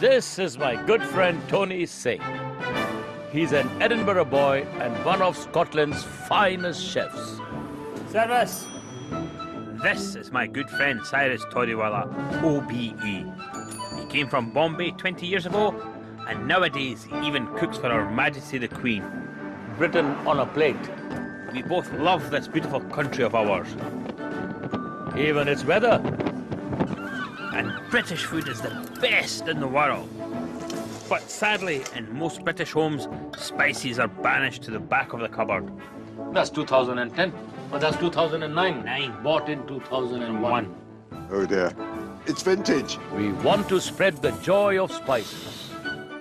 This is my good friend Tony Singh. He's an Edinburgh boy and one of Scotland's finest chefs. Service! This is my good friend Cyrus Todiwala, OBE. He came from Bombay 20 years ago, and nowadays he even cooks for Her Majesty the Queen. Britain on a plate. We both love this beautiful country of ours. Even its weather. And British food is the best in the world. But sadly, in most British homes, spices are banished to the back of the cupboard. That's 2010. But that's 2009. Bought in 2001. Oh dear. It's vintage. We want to spread the joy of spices.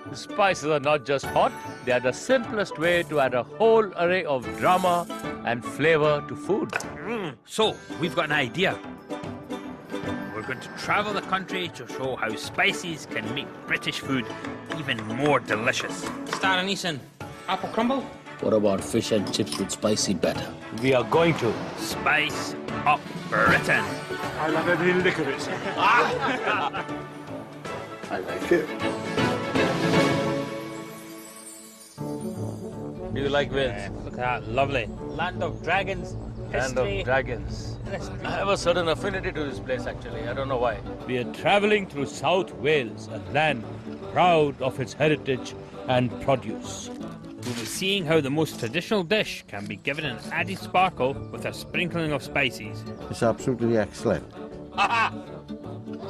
The spices are not just hot, they are the simplest way to add a whole array of drama and flavour to food. So, we've got an idea. We're going to travel the country to show how spices can make British food even more delicious. Star anise and apple crumble? What about fish and chips with spicy batter? We are going to Spice up Britain. I love every lick of it. I like it. Do you like Wales? Look at that, lovely. Land of dragons, Land history. of Dragons. I have a certain affinity to this place actually, I don't know why. We are travelling through South Wales, a land proud of its heritage and produce. We'll be seeing how the most traditional dish can be given an added sparkle with a sprinkling of spices. It's absolutely excellent.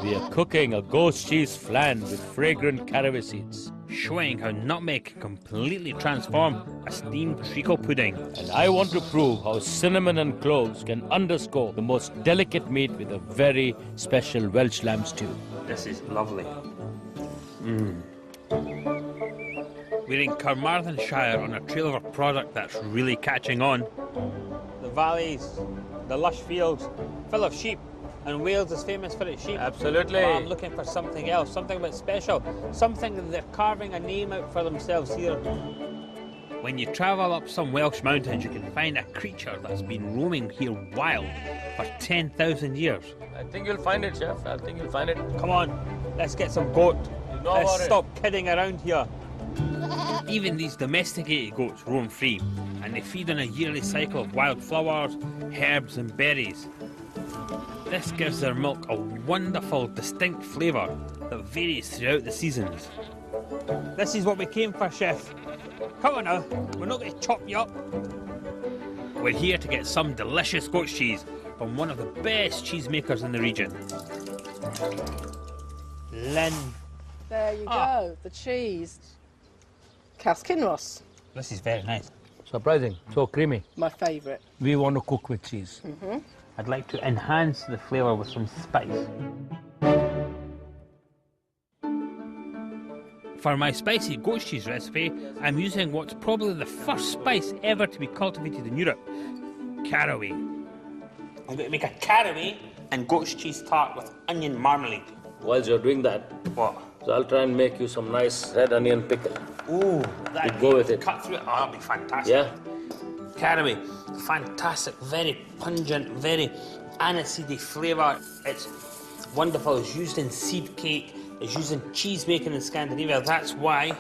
We are cooking a ghost cheese flan with fragrant caraway seeds. Showing how nutmeg can completely transform a steamed treacle pudding. And I want to prove how cinnamon and cloves can underscore the most delicate meat with a very special Welsh lamb stew. This is lovely. We're in Carmarthenshire on a trail of a product that's really catching on. The valleys, the lush fields, full of sheep. And Wales is famous for its sheep. Absolutely. But I'm looking for something else, something a bit special, something that they're carving a name out for themselves here. When you travel up some Welsh mountains, you can find a creature that's been roaming here wild for 10,000 years. I think you'll find it, Chef. I think you'll find it. Come on, let's get some goat. You know Let's about stop kidding around here. Even these domesticated goats roam free, and they feed on a yearly cycle of wildflowers, herbs and berries. This gives their milk a wonderful, distinct flavour that varies throughout the seasons. This is what we came for, Chef. Come on now, we're not going to chop you up. We're here to get some delicious goat's cheese from one of the best cheesemakers in the region. Lynn. There you go, the cheese. Caskinross, This is very nice. Surprising. So creamy. my favourite. We want to cook with cheese. I'd like to enhance the flavour with some spice. For my spicy goat's cheese recipe, I'm using what's probably the first spice ever to be cultivated in Europe, caraway. I'm going to make a caraway and goat's cheese tart with onion marmalade. Whilst you're doing that, What? so I'll try and make you some nice red onion pickle. Ooh, that You go with it. Cut through it. Oh, that'll be fantastic. Yeah? Caraway, fantastic, very pungent, very aniseedy flavour. It's wonderful. It's used in seed cake. It's used in cheese making in Scandinavia. That's why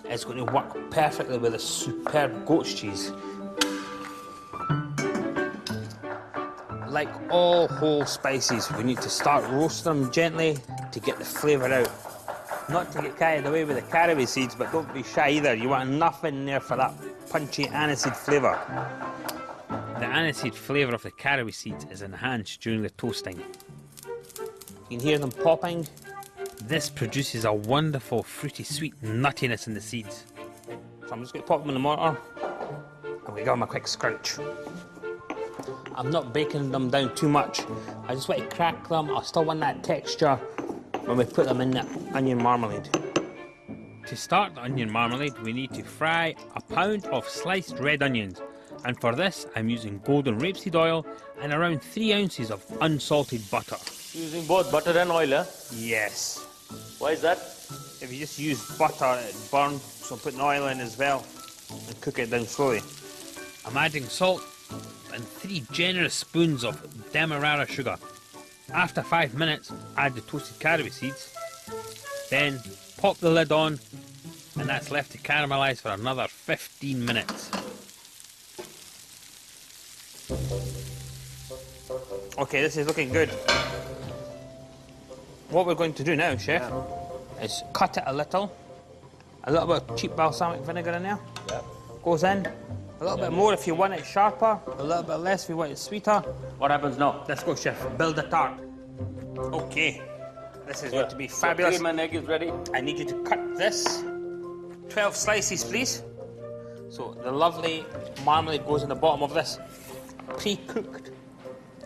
it's going to work perfectly with a superb goat's cheese. Like all whole spices, we need to start roasting them gently to get the flavour out. Not to get carried away with the caraway seeds, but don't be shy either. You want enough in there for that punchy aniseed flavour. The aniseed flavour of the caraway seeds is enhanced during the toasting. You can hear them popping. This produces a wonderful fruity sweet nuttiness in the seeds. So I'm just going to pop them in the mortar. I'm going to give them a quick scrunch. I'm not baking them down too much. I just want to crack them. I still want that texture when we put them in the onion marmalade. To start the onion marmalade, we need to fry a pound of sliced red onions. And for this, I'm using golden rapeseed oil and around 3 ounces of unsalted butter. Using both butter and oil, eh? Yes. Why is that? If you just use butter, it burns, so I'm putting oil in as well and cook it down slowly. I'm adding salt and 3 generous spoons of demerara sugar. After 5 minutes, add the toasted caraway seeds Then pop the lid on, and that's left to caramelise for another 15 minutes. Okay, this is looking good. What we're going to do now, Chef, is cut it a little bit of cheap balsamic vinegar in there. Yeah. Goes in. A little bit more if you want it sharper, a little bit less if you want it sweeter. What happens now? Let's go, Chef. Build a tart. Okay. This is going to be fabulous. Cream and egg is ready. I need you to cut this. 12 slices, please. So the lovely marmalade goes in the bottom of this pre-cooked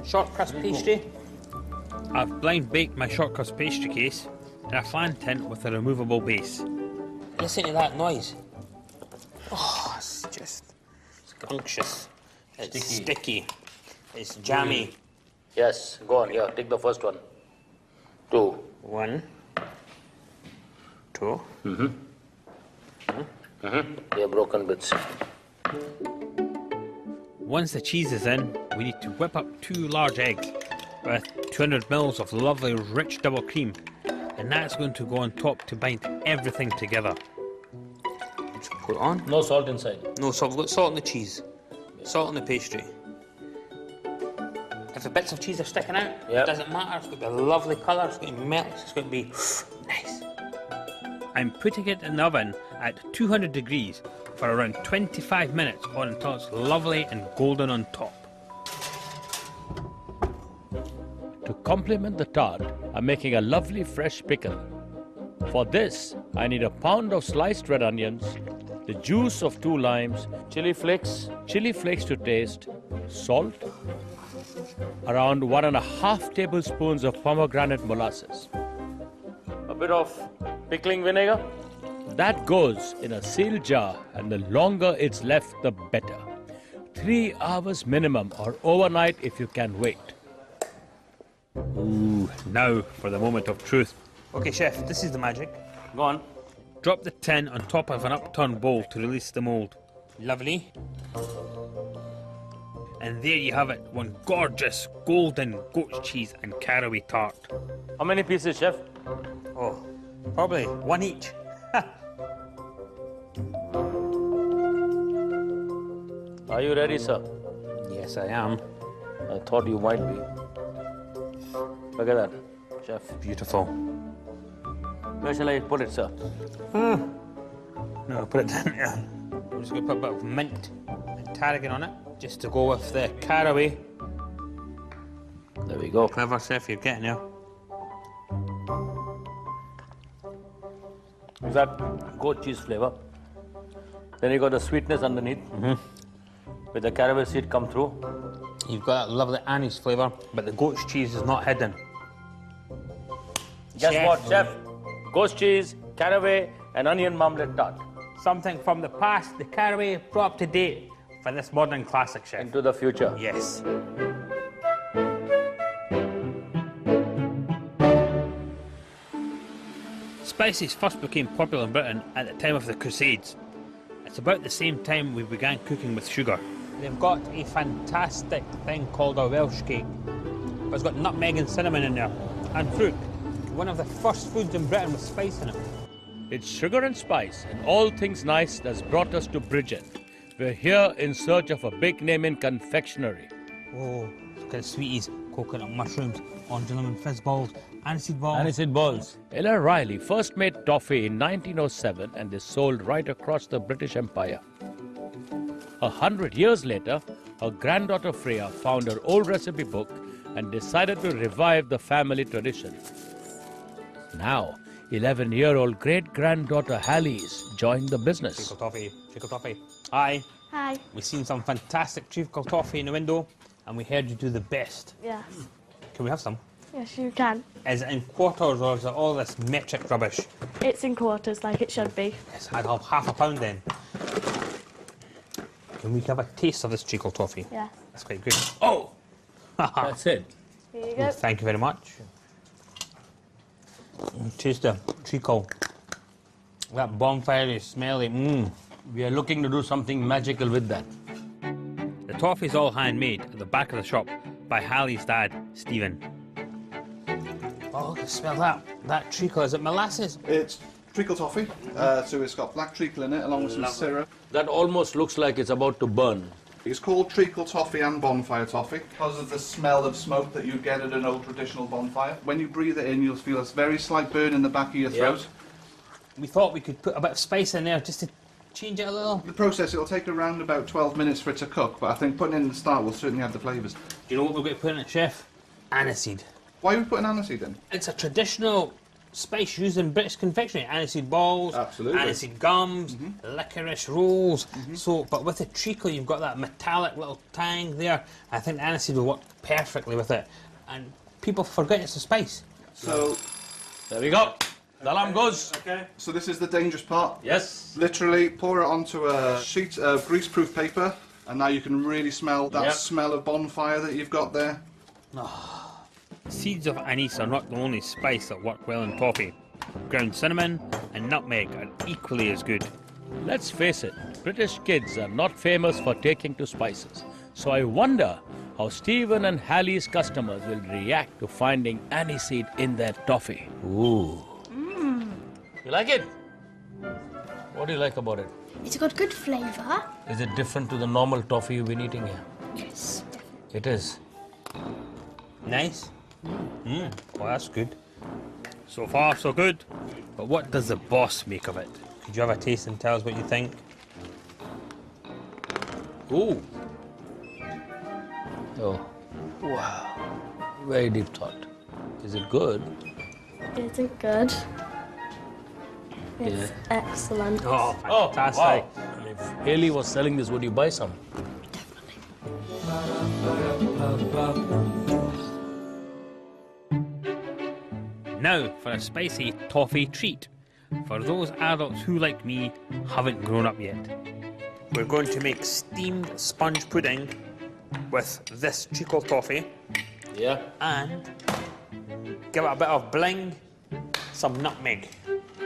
short crust pastry. I've blind baked my short crust pastry case in a flan tin with a removable base. Listen to that noise. Oh, it's just scrumptious. It's sticky. It's jammy. Yes, go on. Here, take the first one. 2. 1, 2. They're broken bits. Once the cheese is in, we need to whip up 2 large eggs with 200 ml of lovely rich double cream, and that's going to go on top to bind everything together. Just put it on. No salt inside. No salt. We've got salt in the cheese, salt in the pastry. If the bits of cheese are sticking out, it doesn't matter. It's got to be a lovely colour. It's going to melt. It's going to be nice. I'm putting it in the oven at 200 degrees for around 25 minutes or until it's lovely and golden on top. To complement the tart, I'm making a lovely fresh pickle. For this, I need a pound of sliced red onions, the juice of 2 limes, chili flakes to taste, salt, around 1.5 tablespoons of pomegranate molasses. A bit of pickling vinegar. That goes in a sealed jar, and the longer it's left, the better. 3 hours minimum, or overnight if you can wait. Ooh, now for the moment of truth. Okay, Chef, this is the magic. Go on. Drop the tin on top of an upturned bowl to release the mould. Lovely. And there you have it, one gorgeous golden goat's cheese and caraway tart. How many pieces, Chef? Oh, probably 1 each. Are you ready, sir? Yes, I am. I thought you might be. Look at that, Chef. Beautiful. Where shall I put it, sir? No, put it down there. I'm just going to put a bit of mint and tarragon on it, just to go with the caraway. There we go. Clever, Chef, you're getting there. Is that goat cheese flavour? Then you got the sweetness underneath. With the caraway seed come through. You've got that lovely anise flavour, but the goat's cheese is not hidden. Guess what, Chef? Goat cheese, caraway, and onion marmalade tart. Something from the past, the caraway brought up to date for this modern classic, Chef. Into the future. Yes. Spices first became popular in Britain at the time of the Crusades. It's about the same time we began cooking with sugar. They've got a fantastic thing called a Welsh cake. But it's got nutmeg and cinnamon in there, and fruit. One of the first foods in Britain with spice in it. It's sugar and spice and all things nice that's brought us to Bridgend. We're here in search of a big name in confectionery. Oh, look at the sweeties, coconut mushrooms, orange and lemon fizz balls, aniseed balls. Aniseed balls. Ella Riley first made toffee in 1907 and they sold right across the British Empire. 100 years later, her granddaughter Freya found her old recipe book and decided to revive the family tradition. Now, 11-year-old great-granddaughter Hallie's joined the business. Treacle toffee. Hi. Hi. We've seen some fantastic treacle toffee in the window, and we heard you do the best. Yes. Can we have some? Yes, you can. Is it in quarters or is it all this metric rubbish? It's in quarters, like it should be. Yes, I'd have half a pound then. Can we have a taste of this treacle toffee? Yes. That's quite good. Oh! That's it. Here you go. Thank you very much. Taste the treacle. That bonfire is smelly. We are looking to do something magical with that. The toffee's all handmade at the back of the shop by Hallie's dad, Stephen. Oh, look, smell that. That treacle, is it molasses? It's treacle toffee, so it's got black treacle in it along with some syrup. That almost looks like it's about to burn. It's called treacle toffee and bonfire toffee because of the smell of smoke that you get at an old traditional bonfire. When you breathe it in, you'll feel a very slight burn in the back of your throat. We thought we could put a bit of spice in there just to change it a little. The process, it'll take around about 12 minutes for it to cook, but I think putting it in the start will certainly add the flavours. Do you know what we're going to put in it, Chef? Aniseed. Why are we putting aniseed in? It's a traditional spice used in British confectionery. Aniseed balls, Absolutely. aniseed gums, licorice rolls. So, but with the treacle, you've got that metallic little tang there. I think the aniseed will work perfectly with it. And people forget it's a spice. So, There we go. The alarm goes. Okay. so this is the dangerous part. Yes. Literally pour it onto a sheet of greaseproof paper, and now you can really smell that Yep. smell of bonfire that you've got there. Seeds of anise are not the only spice that work well in toffee. Ground cinnamon and nutmeg are equally as good. Let's face it, British kids are not famous for taking to spices. So I wonder how Stephen and Hallie's customers will react to finding aniseed in their toffee. Ooh. You like it? What do you like about it? It's got good flavour. Is it different to the normal toffee you've been eating here? Yes, definitely. It is. Nice. Well, that's good. So far, so good. But what does the boss make of it? Could you have a taste and tell us what you think? Ooh. Oh. Wow. Very deep thought. Is it good? Is it good? It's excellent. Oh, Oh, fantastic. wow. And if Haley was selling this, would you buy some? Now for a spicy toffee treat. For those adults who, like me, haven't grown up yet. We're going to make steamed sponge pudding with this treacle toffee Yeah. and give it a bit of bling, some nutmeg.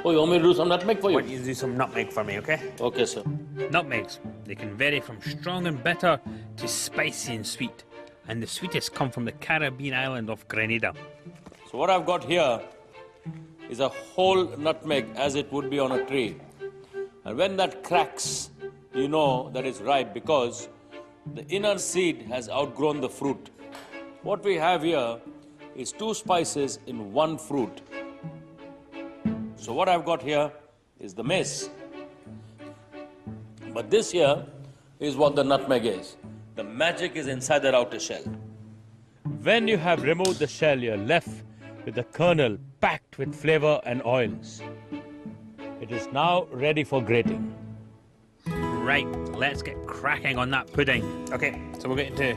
Oh, you want me to do some nutmeg for I you? want you to do some nutmeg for me, okay? Okay, sir. Nutmegs, they can vary from strong and bitter to spicy and sweet. And the sweetest come from the Caribbean island of Grenada. So what I've got here is a whole nutmeg as it would be on a tree. And when that cracks, you know that it's ripe because the inner seed has outgrown the fruit. What we have here is two spices in one fruit. So what I've got here is the mace. But this here is what the nutmeg is. The magic is inside that outer shell. When you have removed the shell, you're left with the kernel packed with flavor and oils. It is now ready for grating. Right, let's get cracking on that pudding. Okay, so we're going to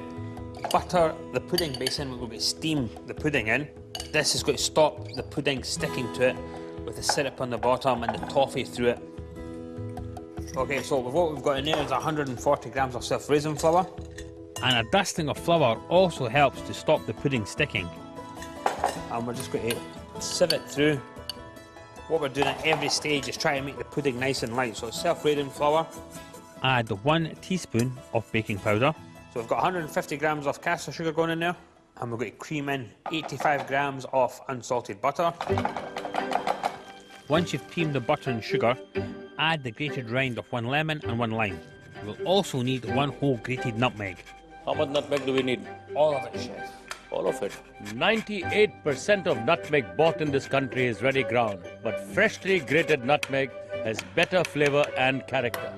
butter the pudding basin. We're going to steam the pudding in. This is going to stop the pudding sticking to it with the syrup on the bottom and the toffee through it. Okay, so what we've got in there is 140 grams of self-raising flour. And a dusting of flour also helps to stop the pudding sticking. And we're just going to sieve it through. What we're doing at every stage is try to make the pudding nice and light. So self-raising flour. Add 1 teaspoon of baking powder. So we've got 150 grams of caster sugar going in there. And we're going to cream in 85 grams of unsalted butter. Once you've creamed the butter and sugar, add the grated rind of 1 lemon and 1 lime. You will also need 1 whole grated nutmeg. How much nutmeg do we need? All of it, chef. All of it. 98% of nutmeg bought in this country is ready ground, but freshly grated nutmeg has better flavor and character.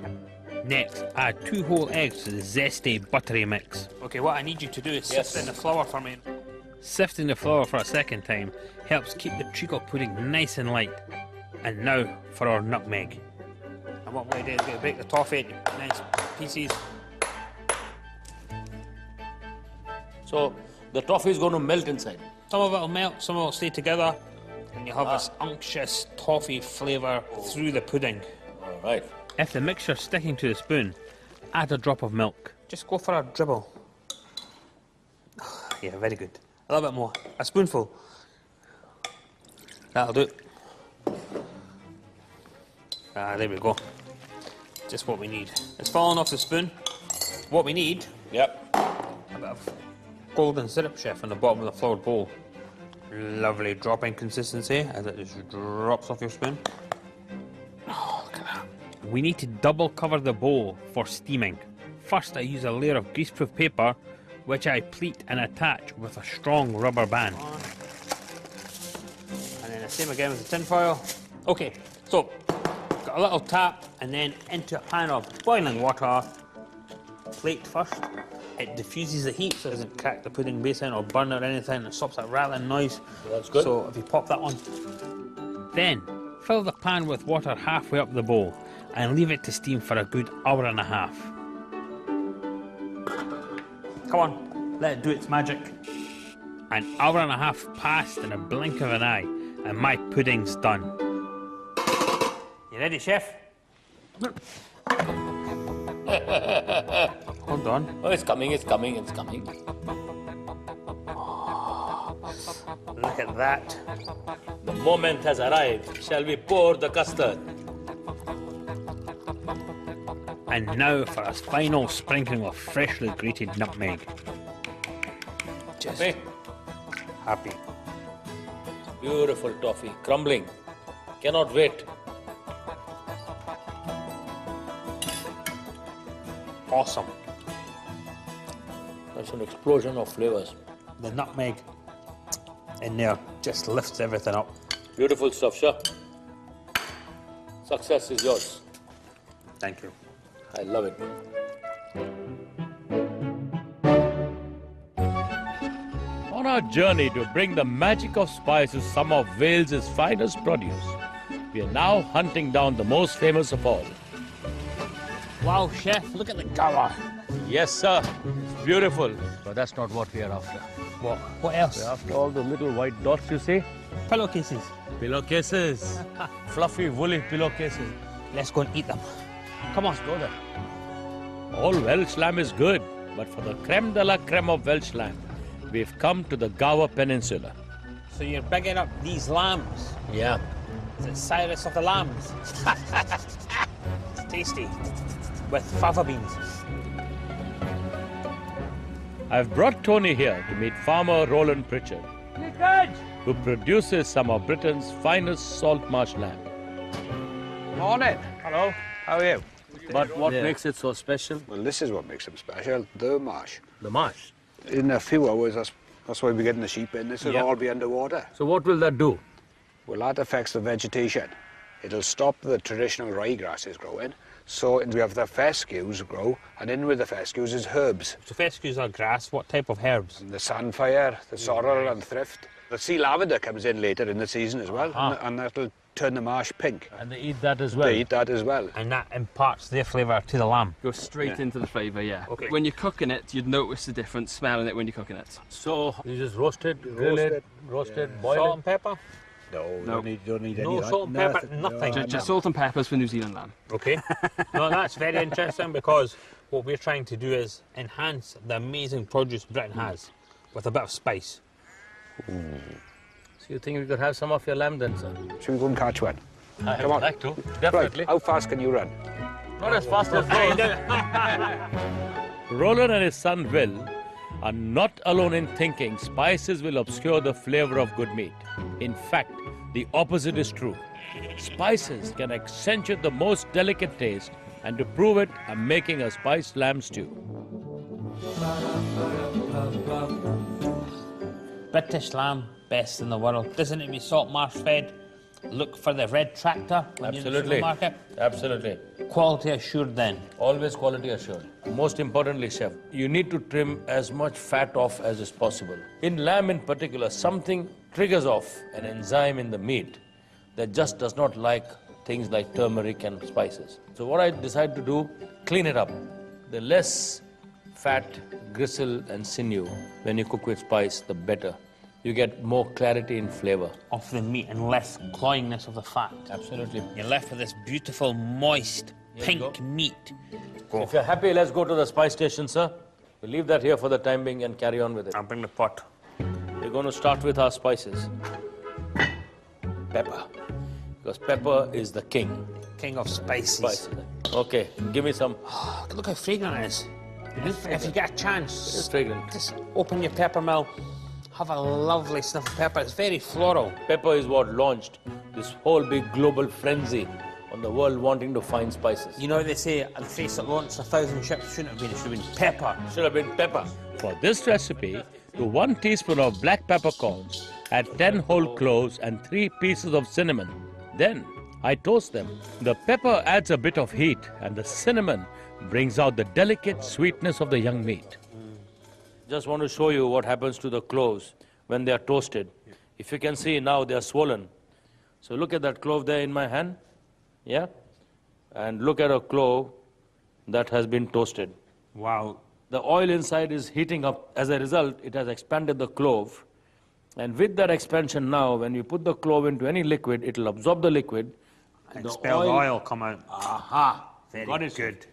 Next, add 2 whole eggs to the zesty, buttery mix. Okay, what I need you to do is sift in the flour for me. Sifting the flour for a second time helps keep the treacle pudding nice and light. And now for our nutmeg. And what we're going to do is we're going to break the toffee into nice pieces. So the toffee is going to melt inside. Some of it will melt, some of it will stay together, and you'll have this unctuous toffee flavour through the pudding. All right. If the mixture's sticking to the spoon, add a drop of milk. Just go for a dribble. Yeah, very good. A little bit more. A spoonful. That'll do. There we go. Just what we need. It's falling off the spoon. What we need, Yep. a bit of golden syrup, chef, on the bottom of the floured bowl. Lovely dropping consistency as it just drops off your spoon. Oh, look at that. We need to double cover the bowl for steaming. First, I use a layer of greaseproof paper, which I pleat and attach with a strong rubber band. And then the same again with the tin foil. Okay, so got a little tap and then into a pan of boiling water. Plate first. It diffuses the heat so it doesn't crack the pudding basin or burn or anything. It stops that rattling noise. That's good. So if you pop that on. Then fill the pan with water halfway up the bowl and leave it to steam for a good hour and a half. Come on, let it do its magic. An hour and a half passed in a blink of an eye and my pudding's done. You ready, chef? Hold on. Oh, it's coming, it's coming, it's coming. Look at that. The moment has arrived. Shall we pour the custard? And now for a final sprinkling of freshly grated nutmeg. Just Hey, happy. beautiful toffee, crumbling. Cannot wait. Awesome. That's an explosion of flavors. The nutmeg in there just lifts everything up. Beautiful stuff, sir. Success is yours. Thank you. I love it. On our journey to bring the magic of spice to some of Wales's finest produce, we are now hunting down the most famous of all. Wow, chef, look at the colour. Yes, sir. It's beautiful. But that's not what we are after. What? What else? We're after all the little white dots you see. Pillowcases. Pillowcases. Fluffy, woolly pillowcases. Let's go and eat them. Come on. Go there. All Welsh lamb is good, but for the creme de la creme of Welsh lamb, we've come to the Gower Peninsula. So you're bigging up these lambs. Yeah. Is it Cyrus of the Lambs? It's tasty. With fava beans. I've brought Tony here to meet farmer Roland Pritchard, who produces some of Britain's finest salt marsh lamb. Morning. Hello. How are you? But what makes it so special? Well, this is what makes them special, the marsh. The marsh. In a few hours, that's why we're getting the sheep in. This will Yep. all be underwater. So what will that do? Well, that affects the vegetation. It'll stop the traditional rye grasses growing. So we have the fescues grow, and in with the fescues is herbs. So fescues are grass. What type of herbs? And the sandfire, the sorrel and thrift. The sea lavender comes in later in the season as well, and that'll turn the marsh pink. And they eat that as well? They eat that as well. And that imparts their flavour to the lamb. Goes straight into the flavour, yeah. Okay. When you're cooking it, you'd notice the difference smelling it when you're cooking it. So you just roast it, grill it, boil Salt it? and pepper? No, don't need No any. salt and pepper, nothing. Just salt and peppers for New Zealand lamb. Okay. No, that's very interesting because what we're trying to do is enhance the amazing produce Britain has with a bit of spice. So you think we could have some of your lamb then, sir? Should we go and catch one? I Come on. would like to, definitely. Right, how fast can you run? Not as fast as those. Roland and his son Will are not alone in thinking spices will obscure the flavor of good meat. In fact, the opposite is true. Spices can accentuate the most delicate taste, and to prove it, I'm making a spiced lamb stew. British lamb, best in the world. Doesn't it be salt marsh fed? Look for the red tractor when you're in the Absolutely. supermarket. Absolutely. Quality assured then. Always quality assured. Most importantly, chef, you need to trim as much fat off as is possible. In lamb in particular, something triggers off an enzyme in the meat that just does not like things like turmeric and spices. So what I decided to do, clean it up. The less fat, gristle and sinew when you cook with spice, the better. You get more clarity in flavor. Of the meat and less cloyingness of the fat. Absolutely. You're left with this beautiful, moist, pink meat. If you're happy, let's go to the spice station, sir. We'll leave that here for the time being and carry on with it. I'll bring the pot. We're going to start with our spices. Pepper. Because pepper is the king. King of spices. Spices. Okay, give me some. Look how fragrant it is. If you get a chance, It's fragrant. just open your pepper mill, Have a lovely sniff of pepper. It's very floral. Pepper is what launched this whole big global frenzy on the world wanting to find spices. You know they say the face that launched 1,000 ships shouldn't have been. It should have been pepper. Should have been pepper. For this recipe, to 1 teaspoon of black peppercorns, add 10 whole cloves and 3 pieces of cinnamon. Then I toast them. The pepper adds a bit of heat and the cinnamon brings out the delicate sweetness of the young meat. Just want to show you what happens to the cloves when they are toasted. If you can see now, they are swollen. So look at that clove there in my hand. Yeah? And look at a clove that has been toasted. Wow. The oil inside is heating up. As a result, it has expanded the clove. And with that expansion now, when you put the clove into any liquid, it will absorb the liquid. And expel the oil come out. Aha! Very Got it. good.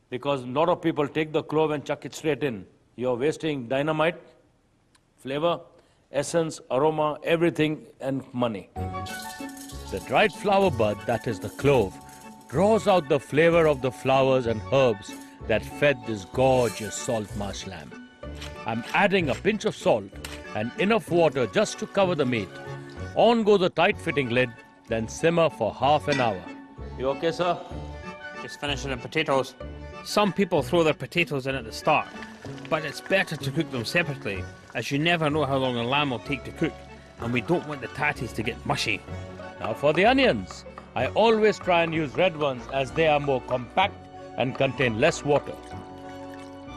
Because a lot of people take the clove and chuck it straight in. You're wasting dynamite, flavor, essence, aroma, everything, and money. The dried flower bud, that is the clove, draws out the flavor of the flowers and herbs that fed this gorgeous salt marsh lamb. I'm adding a pinch of salt and enough water just to cover the meat. On goes a tight-fitting lid, then simmer for half an hour. You okay, sir? Just finishing the potatoes. Some people throw their potatoes in at the start, but it's better to cook them separately, as you never know how long a lamb will take to cook, and we don't want the tatties to get mushy. Now for the onions. I always try and use red ones as they are more compact and contain less water.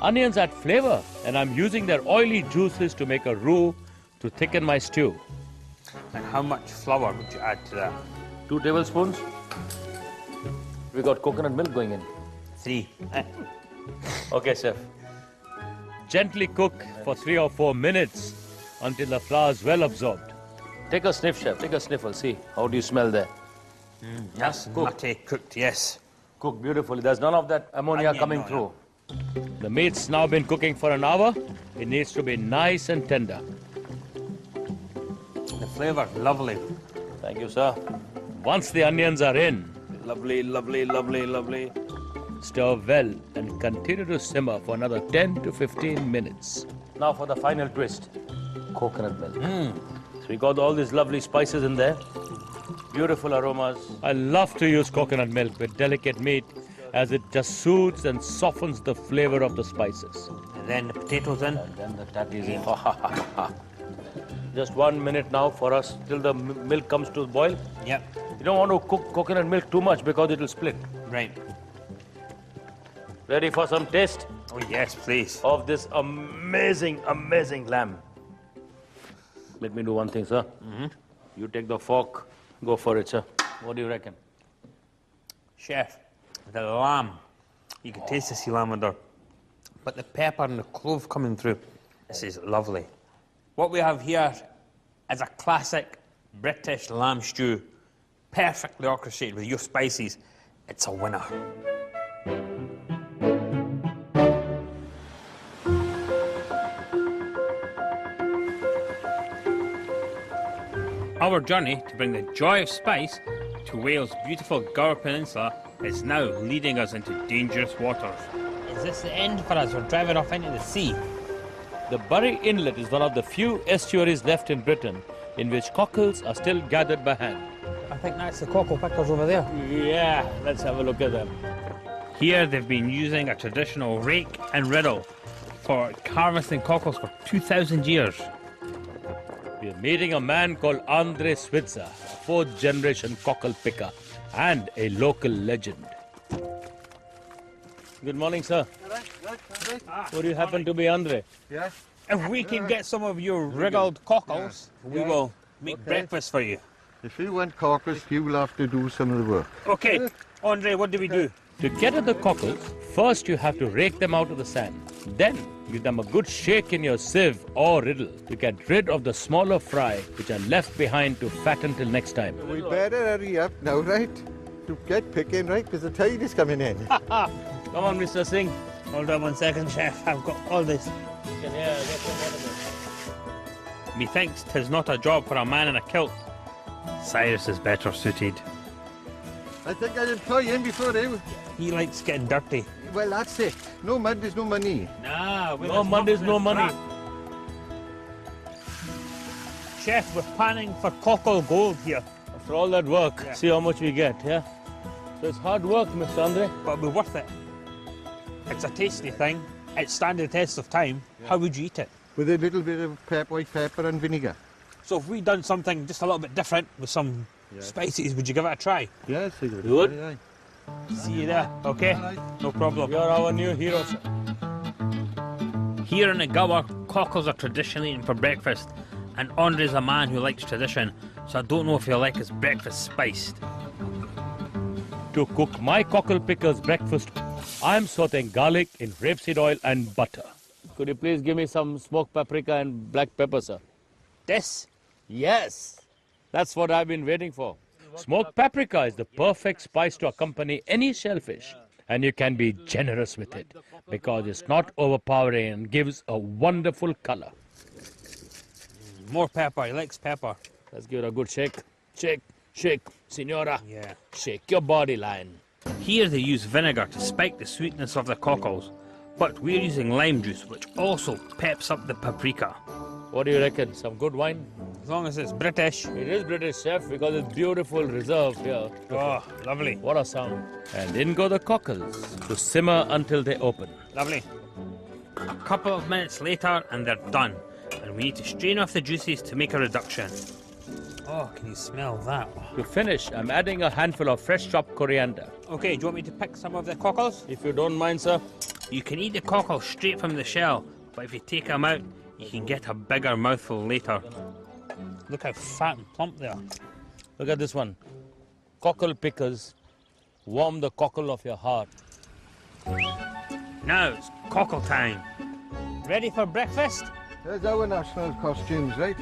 Onions add flavor, and I'm using their oily juices to make a roux to thicken my stew. And how much flour would you add to that? 2 tablespoons. We got coconut milk going in. 3. Okay, chef. Gently cook for 3 or 4 minutes until the flour is well absorbed. Take a sniff, chef. Take a sniffle. See, how do you smell there? That's nutty cooked, yes. Cooked beautifully. There's none of that ammonia coming through. The meat's now been cooking for an hour. It needs to be nice and tender. The flavour, lovely. Thank you, sir. Once the onions are in, lovely, lovely, lovely, lovely. Stir well and continue to simmer for another 10 to 15 minutes. Now for the final twist, coconut milk. So we got all these lovely spices in there. Beautiful aromas. I love to use coconut milk with delicate meat as it just soothes and softens the flavor of the spices. And then the potatoes in. And then the tatties in. Just 1 minute now for us till the milk comes to boil. Yep. You don't want to cook coconut milk too much because it will split. Right. Ready for some taste? Oh yes, please. Of this amazing, amazing lamb. Let me do one thing, sir. You take the fork. Go for it, sir. What do you reckon? Chef, the lamb. You can taste the sea lavender. But the pepper and the clove coming through. This is lovely. What we have here is a classic British lamb stew. Perfectly orchestrated with your spices. It's a winner. Our journey to bring the joy of spice to Wales' beautiful Gower Peninsula is now leading us into dangerous waters. Is this the end for us? We're driving off into the sea. The Bury Inlet is one of the few estuaries left in Britain in which cockles are still gathered by hand. I think that's the cockle pickers over there. Yeah, let's have a look at them. Here they've been using a traditional rake and riddle for harvesting cockles for 2,000 years. We're meeting a man called Andre Switzer, a 4th generation cockle picker and a local legend. Good morning, sir. Would you happen to be Andre? Yes. If we can get some of your wriggled cockles, we will make breakfast for you. If you want cockles, you will have to do some of the work. Okay, Andre, what do we do? To get at the cockles, first you have to rake them out of the sand. Then give them a good shake in your sieve or riddle to get rid of the smaller fry which are left behind to fatten till next time. We better hurry up now, right? To get picking, right? Because the tide is coming in. Come on, Mr. Singh. Hold on 1 second, Chef. I've got all this. You can get some out of it. Methinks 'tis not a job for a man in a kilt. Cyrus is better suited. I think I'll employ him before you. He likes getting dirty. Well, that's it. No mud is no money. Nah, No mud is no money. Chef, we're panning for cockle gold here. After all that work, see how much we get, yeah? So it's hard work, Mr. Andre. But it'll be worth it. It's a tasty thing. It's standing the test of time. How would you eat it? With a little bit of white pepper and vinegar. So if we'd done something just a little bit different with some spices, would you give it a try? Yes, I would. You would? See you there, okay? No problem. You're our new hero, sir. Here in the Gower, cockles are traditionally eaten for breakfast, and Andre's a man who likes tradition, so I don't know if he'll like his breakfast spiced. To cook my cockle pickles breakfast, I'm sauteing garlic in rapeseed oil and butter. Could you please give me some smoked paprika and black pepper, sir? This? Yes, that's what I've been waiting for. Smoked paprika is the perfect spice to accompany any shellfish, and you can be generous with it because it's not overpowering and gives a wonderful color. More pepper, he likes pepper. Let's give it a good shake. Shake, shake, senora. Yeah. Shake your body line. Here they use vinegar to spike the sweetness of the cockles, but we're using lime juice, which also peps up the paprika. What do you reckon? Some good wine? As long as it's British. It is British, chef, because it's beautiful reserve here. Oh, lovely. What a sound. And in go the cockles to simmer until they open. Lovely. A couple of minutes later and they're done. And we need to strain off the juices to make a reduction. Oh, can you smell that? To finish, I'm adding a handful of fresh chopped coriander. Okay, do you want me to pick some of the cockles? If you don't mind, sir. You can eat the cockles straight from the shell, but if you take them out, you can get a bigger mouthful later. Look how fat and plump they are. Look at this one. Cockle pickles. Warm the cockle of your heart. Now it's cockle time. Ready for breakfast? There's our national costumes, right?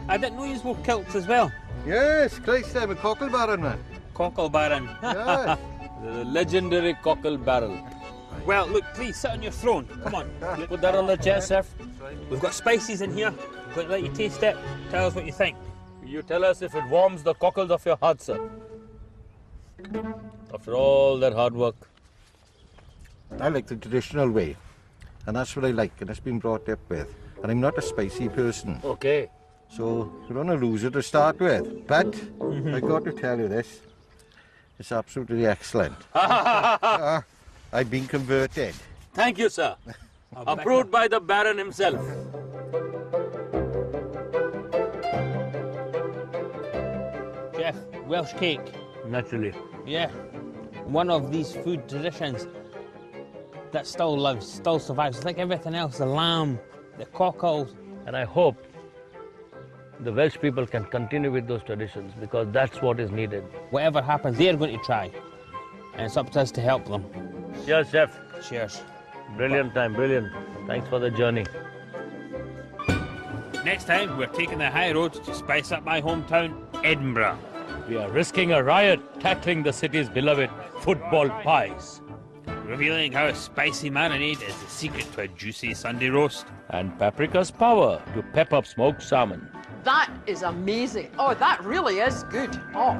I didn't know you wore kilts as well. Yes, Christ, I'm a cockle baron, man. Cockle baron. Yes. The legendary cockle barrel. Well, look, please sit on your throne. Come on. Put that on the chair, chef. We've got spices in here. We're going to let you taste it. Tell us what you think. You tell us if it warms the cockles of your heart, sir. After all that hard work. I like the traditional way, and that's what I like, and it's been brought up with. And I'm not a spicy person. Okay. So you're on a loser to start with. But I got to tell you this. It's absolutely excellent. I've been converted. Thank you, sir. Approved by the Baron himself. Chef, Welsh cake. Naturally. Yeah. One of these food traditions that still lives, still survives. It's like everything else, the lamb, the cockles. And I hope the Welsh people can continue with those traditions because that's what is needed. Whatever happens, they're going to try. And it's up to us to help them. Cheers, chef. Cheers. Brilliant time, brilliant. Thanks for the journey. Next time, we're taking the high road to spice up my hometown, Edinburgh. We are risking a riot tackling the city's beloved football pies. Revealing how a spicy marinade is the secret to a juicy Sunday roast. And paprika's power to pep up smoked salmon. That is amazing. Oh, that really is good. Oh.